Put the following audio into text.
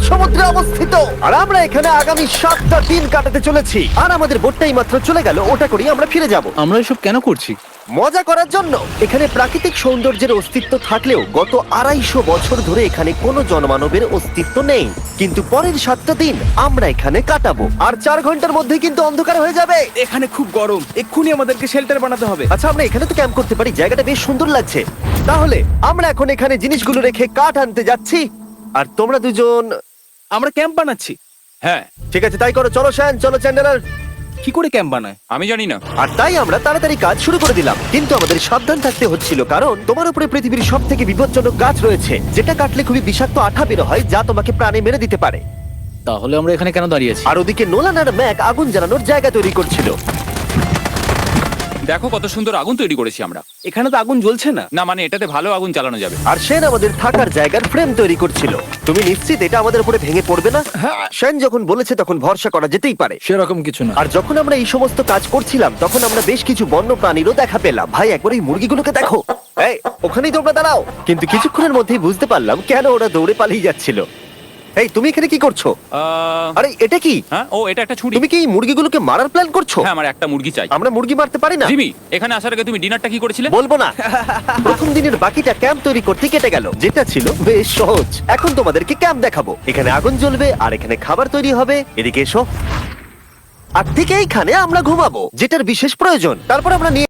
সমুদ্রে অবস্থিত। আর আমরা এখানে আগামী 7টা দিন কাটাতে চলেছি। আর আমাদের বোটটাই মাত্র চলে গেল, ওটা করেই আমরা ফিরে যাব আমরা এসব কেন করছি? মজা করার জন্য। এখানে প্রাকৃতিক সৌন্দর্যের অস্তিত্ব থাকলেও গত 250 বছর ধরে এখানে কোনো জনমানবের অস্তিত্ব নেই। কিন্তু পরের 7টা দিন আমরা এখানে কাটাবো, আর 4 ঘন্টার মধ্যে কিন্তু অন্ধকার হয়ে যাবে। এখানে খুব গরম, এক্ষুনি আমাদেরকে শেল্টার বানাতে হবে। আচ্ছা, আমরা এখানে তো ক্যাম্প করতে পারি, জায়গাটা বেশ সুন্দর লাগছে। তাহলে আমরা এখন এখানে জিনিসগুলো রেখে কাঠ আনতে যাচ্ছি, আর তোমরা দুজন। আমরা ক্যাম্প বানাচ্ছি। হ্যাঁ, ঠিক আছে, তাই করো। চলো শ্যান, চলো চ্যান্ডেলার। কি করে ক্যাম্প বানায়? আমি জানি না। আর তাই আমরা তাড়াতাড়ি কাজ শুরু করে দিলাম, কিন্তু আমাদের সাবধান থাকতে হচ্ছিল, কারণ তোমার উপরে পৃথিবীর সব থেকে বিপজ্জনক গাছ রয়েছে, যেটা কাটলে খুবই বিষাক্ত আঠা বের হয়, যা তোমাকে প্রাণে মেরে দিতে পারে। তাহলে আমরা এখানে কেন দাঁড়িয়ে আছি? আর ওদিকে নোলান আর ম্যাক আগুন জ্বালানোর জায়গা তৈরি করছিল। দেখো কত সুন্দর আগুন তৈরি করেছি আমরা। এখানে তো আগুন জ্বলছে না। না মানে এটাতে ভালো আগুন চালানো যাবে। আর সেন আমাদের থাকার জায়গার ফ্রেম তৈরি করছিল। তুমি নিশ্চিত এটা আমাদের উপরে ভেঙে পড়বে না? সেন যখন বলেছে তখন ভরসা করা যেতেই পারে। সেরকম কিছু না। আর যখন আমরা এই সমস্ত কাজ করছিলাম, তখন আমরা বেশ কিছু বন্য প্রাণীরও দেখা পেলাম। ভাই, একবার এই মুরগিগুলোকে দেখো। এই, ওখানেই তোমরা দাঁড়াও। কিন্তু কিছুক্ষণের মধ্যেই বুঝতে পারলাম কেন ওরা দৌড়ে পালিয়ে যাচ্ছিল। এই, তুমি এখানে কি করছো? আরে এটা কি? হ্যাঁ, ও এটা একটা ছুরি। তুমি কি এই মুরগিগুলোকে মারার প্ল্যান করছো? হ্যাঁ, আমার একটা মুরগি চাই। আমরা মুরগি মারতে পারি না। জিমি, এখানে আসার আগে তুমি ডিনারটা কি করেছিলে? বলবো না। প্রথম দিনের বাকিটা ক্যাম্প তৈরি করতে কেটে গেল, যেটা ছিল বেশ সহজ। এখন তোমাদেরকে ক্যাম্প দেখাবো। এখানে আগুন জ্বলবে আর এখানে খাবার তৈরি হবে। এদিকে এসো। আর ঠিক এইখানে আমরা ঘুমাবো, যেটার বিশেষ প্রয়োজন। তারপর আমরা নিয়ে